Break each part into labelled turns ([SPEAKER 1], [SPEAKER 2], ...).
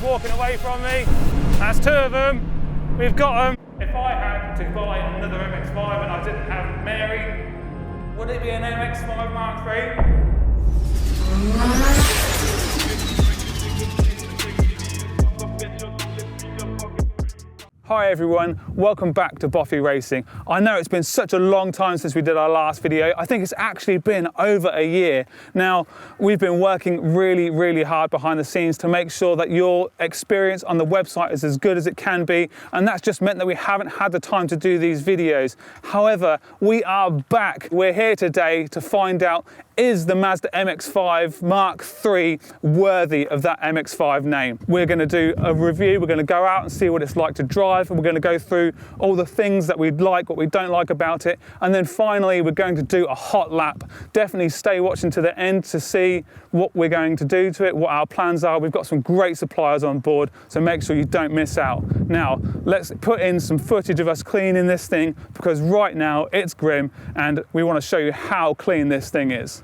[SPEAKER 1] walking away from me. That's two of them. We've got them. If I had to buy another MX-5 and I didn't have Mary, would it be an MX-5 Mark III? Hi everyone, welcome back to Boffy Racing. I know it's been such a long time since we did our last video. I think it's actually been over a year. Now, we've been working really hard behind the scenes to make sure that your experience on the website is as good as it can be, and that's just meant that we haven't had the time to do these videos. However, we are back. We're here today to find out, is the Mazda MX-5 Mark III worthy of that MX-5 name? We're going to do a review, we're going to go out and see what it's like to drive, and we're going to go through all the things that we like, what we don't like about it, and then finally we're going to do a hot lap. Definitely stay watching to the end to see what we're going to do to it, what our plans are. We've got some great suppliers on board, so make sure you don't miss out. Now, let's put in some footage of us cleaning this thing, because right now it's grim and we want to show you how clean this thing is.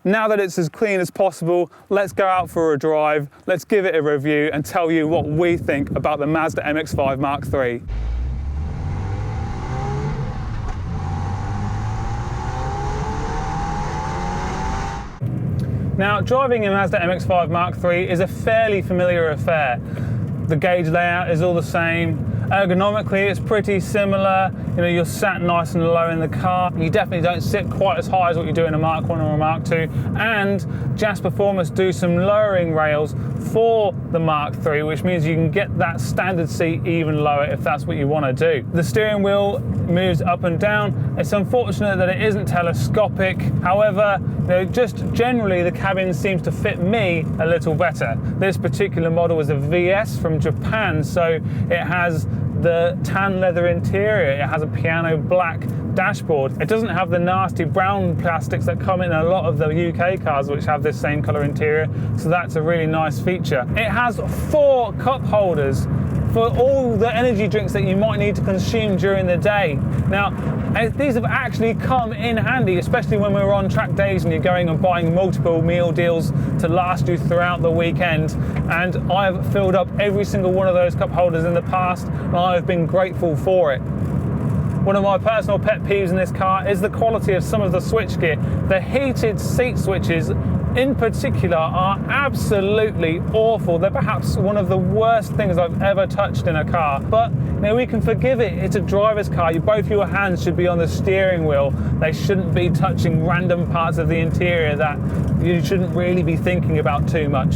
[SPEAKER 1] Now that it's as clean as possible, let's go out for a drive, let's give it a review and tell you what we think about the Mazda MX-5 Mark III. Now, driving a Mazda MX-5 Mark III is a fairly familiar affair. The gauge layout is all the same. Ergonomically, it's pretty similar. You know, you're sat nice and low in the car. You definitely don't sit quite as high as what you do in a Mark I or a Mark II. And Jas Performance do some lowering rails for the Mark III, which means you can get that standard seat even lower if that's what you want to do. The steering wheel moves up and down. It's unfortunate that it isn't telescopic. However, you know, just generally the cabin seems to fit me a little better. This particular model is a VS from Japan, so it has the tan leather interior, it has a piano black dashboard. It doesn't have the nasty brown plastics that come in a lot of the UK cars which have this same colour interior, so that's a really nice feature. It has 4 cup holders for all the energy drinks that you might need to consume during the day. Now, these have actually come in handy, especially when we're on track days and you're going and buying multiple meal deals to last you throughout the weekend. And I've filled up every single one of those cup holders in the past, and I've been grateful for it. One of my personal pet peeves in this car is the quality of some of the switchgear. The heated seat switches in particular are absolutely awful. They're perhaps one of the worst things I've ever touched in a car. But you know, we can forgive it. It's a driver's car. Both your hands should be on the steering wheel. They shouldn't be touching random parts of the interior that you shouldn't really be thinking about too much.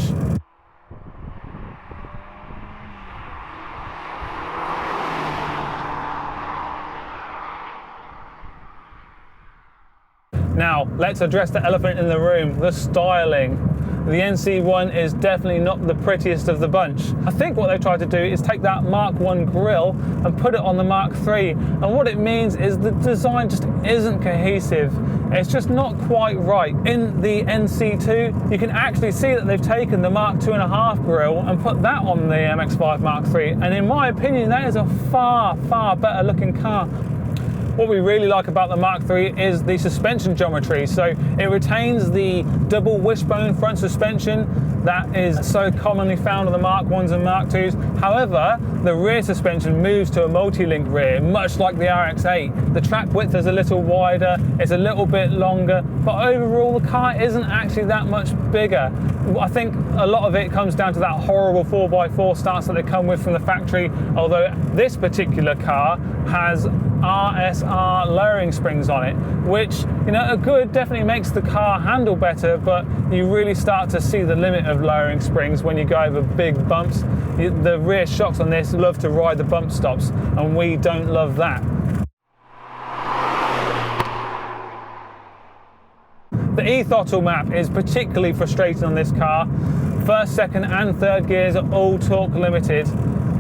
[SPEAKER 1] Now, let's address the elephant in the room, the styling. The NC1 is definitely not the prettiest of the bunch. I think what they tried to do is take that Mark 1 grille and put it on the Mark 3, and what it means is the design just isn't cohesive. It's just not quite right. In the NC2, you can actually see that they've taken the Mark 2.5 grille and put that on the MX-5 Mark III, and in my opinion, that is a far, far better looking car. What we really like about the Mark III is the suspension geometry. So it retains the double wishbone front suspension that is so commonly found on the Mark 1s and Mark 2s. However, the rear suspension moves to a multi-link rear, much like the RX-8. The track width is a little wider, it's a little bit longer, but overall the car isn't actually that much bigger. I think a lot of it comes down to that horrible 4x4 stance that they come with from the factory, although this particular car has RSR lowering springs on it, which, you know, are good, definitely makes the car handle better, but you really start to see the limit of lowering springs when you go over big bumps. The rear shocks on this love to ride the bump stops, and we don't love that. The e-throttle map is particularly frustrating on this car. First, second and third gears are all torque limited,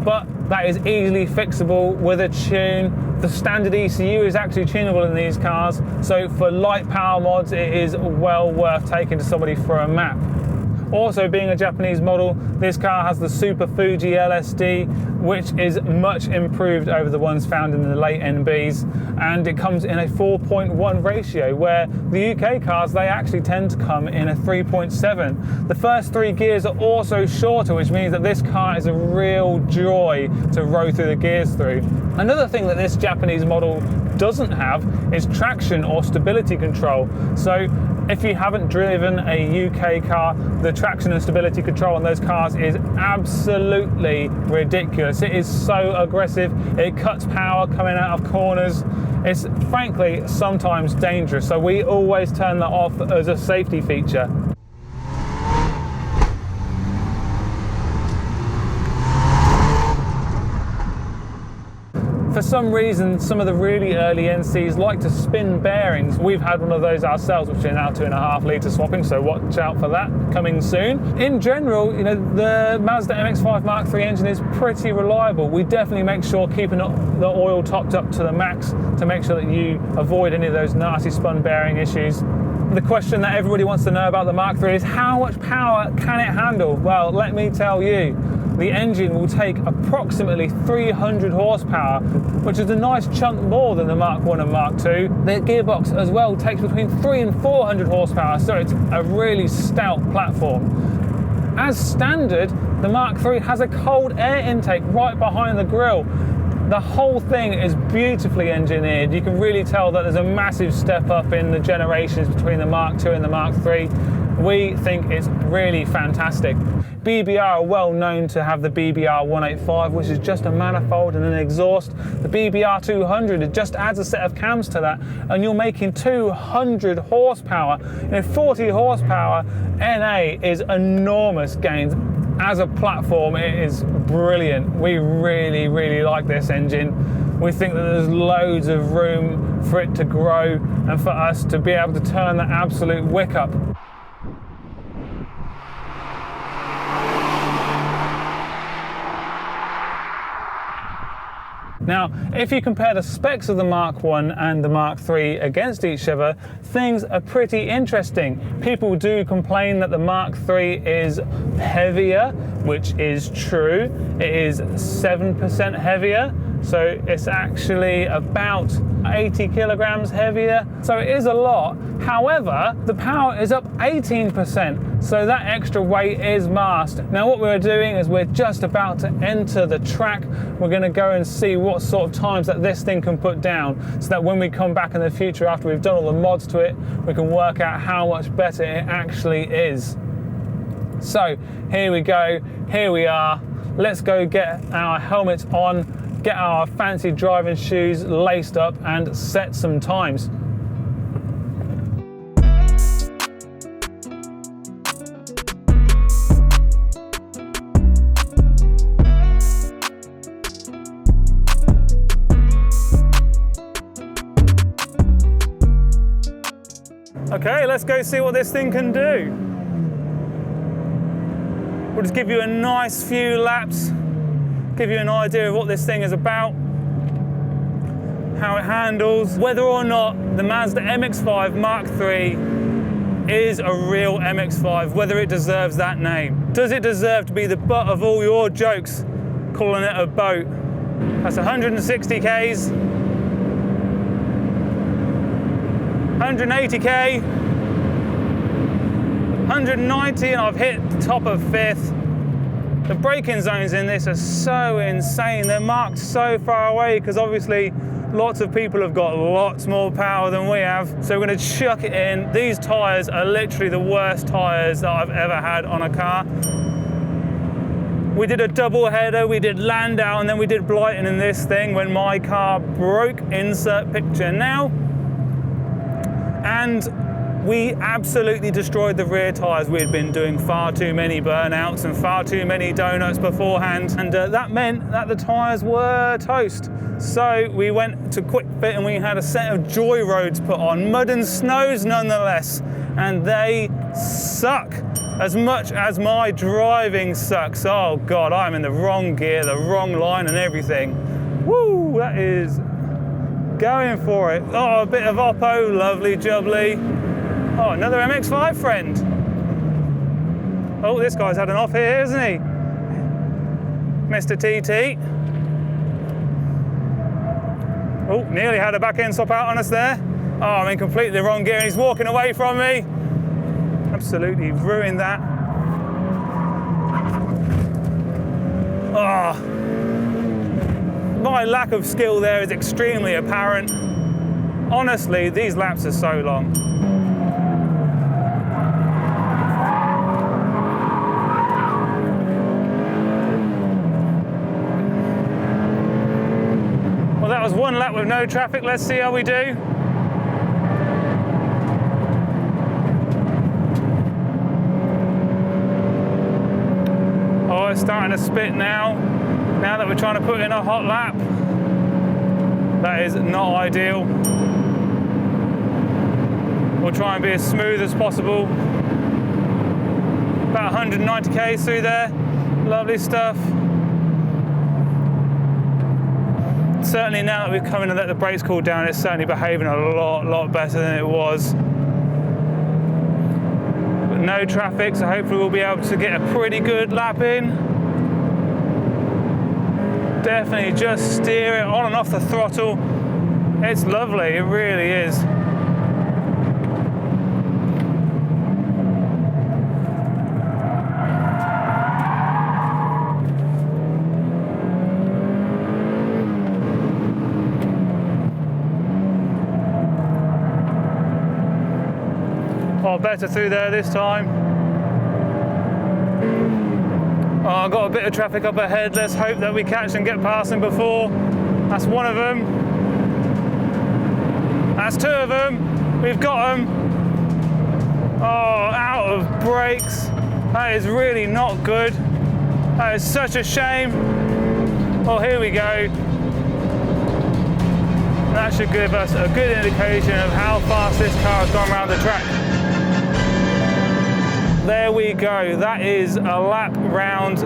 [SPEAKER 1] but that is easily fixable with a tune. The standard ECU is actually tunable in these cars, so for light power mods it is well worth taking to somebody for a map. Also, being a Japanese model, this car has the Super Fuji LSD, which is much improved over the ones found in the late NBs, and it comes in a 4.1 ratio, where the UK cars, they actually tend to come in a 3.7. The first 3 gears are also shorter, which means that this car is a real joy to row through the gears through. Another thing that this Japanese model doesn't have is traction or stability control. So if you haven't driven a UK car, the traction and stability control on those cars is absolutely ridiculous. It is so aggressive, it cuts power coming out of corners. It's frankly sometimes dangerous, so we always turn that off as a safety feature. For some reason, some of the really early NCs like to spin bearings. We've had one of those ourselves, which are now 2.5 litre swapping, so watch out for that coming soon. In general, you know, the Mazda MX-5 Mark III engine is pretty reliable. We definitely make sure keeping the oil topped up to the max to make sure that you avoid any of those nasty spun bearing issues. The question that everybody wants to know about the Mark III is how much power can it handle? Well, let me tell you. The engine will take approximately 300 horsepower, which is a nice chunk more than the Mark 1 and Mark 2. The gearbox as well takes between 300 and 400 horsepower, so it's a really stout platform. As standard, the Mark III has a cold air intake right behind the grille. The whole thing is beautifully engineered. You can really tell that there's a massive step up in the generations between the Mark II and the Mark III. We think it's really fantastic. BBR are well known to have the BBR 185, which is just a manifold and an exhaust. The BBR 200, it just adds a set of cams to that, and you're making 200 horsepower. You know, 40 horsepower NA is enormous gains. As a platform, it is brilliant. We really, really like this engine. We think that there's loads of room for it to grow and for us to be able to turn the absolute wick up. Now, if you compare the specs of the Mark 1 and the Mark III against each other, things are pretty interesting. People do complain that the Mark III is heavier, which is true. It is 7% heavier, so it's actually about 80 kilograms heavier, so it is a lot. However, the power is up 18%, so that extra weight is masked. Now what we're doing is we're just about to enter the track. We're going to go and see what sort of times that this thing can put down, so that when we come back in the future after we've done all the mods to it, we can work out how much better it actually is. So here we go, here we are. Let's go get our helmets on, get our fancy driving shoes laced up and set some times. Okay, let's go see what this thing can do. We'll just give you a nice few laps, give you an idea of what this thing is about, how it handles, whether or not the Mazda MX-5 Mark III is a real MX-5, whether it deserves that name. Does it deserve to be the butt of all your jokes calling it a boat? That's 160 Ks, 180k, 190, and I've hit the top of 5th. The braking zones in this are so insane. They're marked so far away because obviously lots of people have got lots more power than we have. So we're going to chuck it in. These tyres are literally the worst tyres that I've ever had on a car. We did a double header, we did Landau, and then we did Blyton in this thing when my car broke. Insert picture now. And we absolutely destroyed the rear tyres. We had been doing far too many burnouts and far too many donuts beforehand, and that meant that the tyres were toast. So we went to Quick Fit and we had a set of Joy Roads put on, mud and snows nonetheless, and they suck as much as my driving sucks. Oh God, I'm in the wrong gear, the wrong line and everything. Woo, that is going for it. Oh, a bit of Oppo, lovely jubbly. Oh, another MX-5 friend. Oh, this guy's had an off here, isn't he? Mr. TT. Oh, nearly had a back end swap out on us there. Oh, I'm in completely the wrong gear and he's walking away from me. Absolutely ruined that. Oh. My lack of skill there is extremely apparent. Honestly, these laps are so long. Well, that was one lap with no traffic. Let's see how we do. Oh, it's starting to spit now. Now that we're trying to put in a hot lap. That is not ideal. We'll try and be as smooth as possible. About 190 k's through there. Lovely stuff. Certainly now that we've come in and let the brakes cool down, it's certainly behaving a lot better than it was. But no traffic, so hopefully we'll be able to get a pretty good lap in. Definitely just steer it on and off the throttle. It's lovely, it really is. Oh, better through there this time. Oh, I've got a bit of traffic up ahead. Let's hope that we catch and get past them before. That's one of them. That's two of them. We've got them. Oh, out of brakes. That is really not good. That is such a shame. Well, here we go. That should give us a good indication of how fast this car has gone around the track. There we go, that is a lap round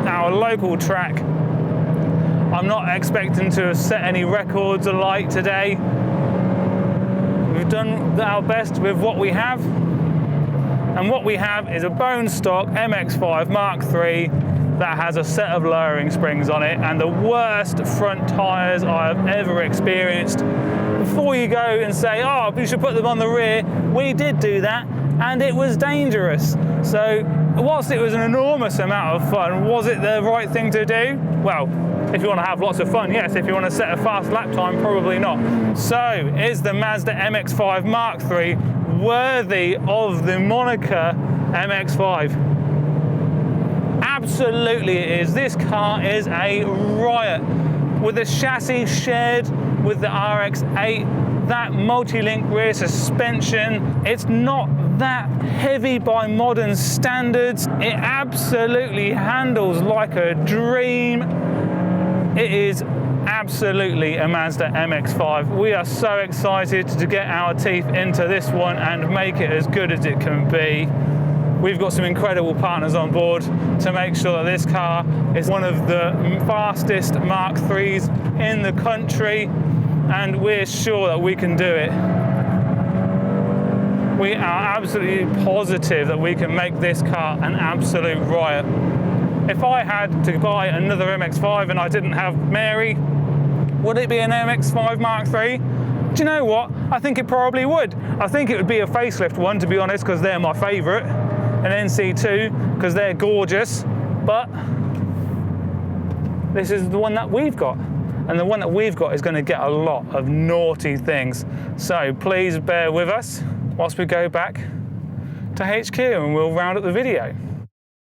[SPEAKER 1] our local track. I'm not expecting to have set any records alight today. We've done our best with what we have. And what we have is a bone stock MX-5 Mark III that has a set of lowering springs on it and the worst front tyres I have ever experienced. Before you go and say, oh, you should put them on the rear, we did do that and it was dangerous. So whilst it was an enormous amount of fun, was it the right thing to do? Well, if you want to have lots of fun, yes. If you want to set a fast lap time, probably not. So is the Mazda MX-5 Mark III worthy of the moniker MX-5? Absolutely it is. This car is a riot. With the chassis shared with the RX-8, that multi-link rear suspension, it's not that heavy by modern standards. It absolutely handles like a dream. It is absolutely a Mazda MX-5. We are so excited to get our teeth into this one and make it as good as it can be. we've got some incredible partners on board to make sure that this car is one of the fastest Mark IIIs in the country, and we're sure that we can do it. We are absolutely positive that we can make this car an absolute riot. If I had to buy another MX-5 and I didn't have Mary, would it be an MX-5 Mark III? Do you know what? I think it probably would. I think it would be a facelift one, to be honest, because they're my favourite. An NC2, because they're gorgeous. But this is the one that we've got. And the one that we've got is going to get a lot of naughty things. So please bear with us whilst we go back to HQ and we'll round up the video.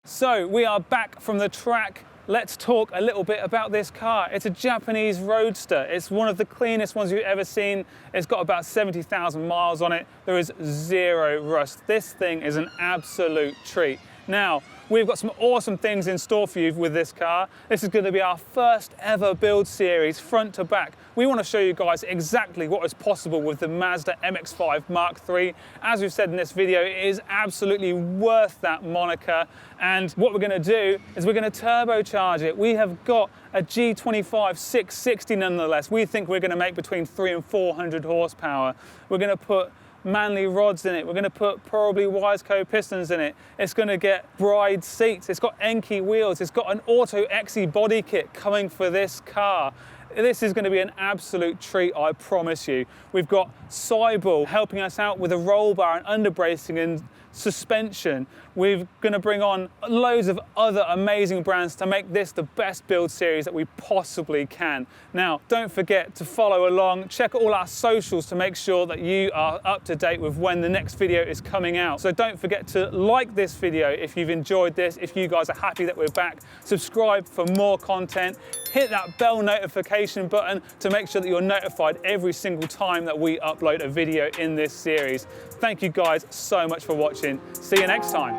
[SPEAKER 1] So we are back from the track. Let's talk a little bit about this car. It's a Japanese roadster. It's one of the cleanest ones you've ever seen. It's got about 70,000 miles on it. There is zero rust. This thing is an absolute treat. Now, we've got some awesome things in store for you with this car. This is going to be our first ever build series, front to back. We want to show you guys exactly what is possible with the Mazda MX-5 Mark III. As we've said in this video, it is absolutely worth that moniker. And what we're going to do is we're going to turbocharge it. We have got a G25 660 nonetheless. We think we're going to make between 300 and 400 horsepower. We're going to put Manley rods in it. We're going to put probably Wiseco pistons in it. It's going to get Bride seats. It's got Enkei wheels. It's got an Auto Exi body kit coming for this car. This is going to be an absolute treat, I promise you. We've got Seibel helping us out with a roll bar and underbracing and suspension. We're going to bring on loads of other amazing brands to make this the best build series that we possibly can. Now, don't forget to follow along, check all our socials to make sure that you are up to date with when the next video is coming out. So don't forget to like this video if you've enjoyed this, if you guys are happy that we're back, subscribe for more content, hit that bell notification button to make sure that you're notified every single time that we upload a video in this series. Thank you guys so much for watching. See you next time.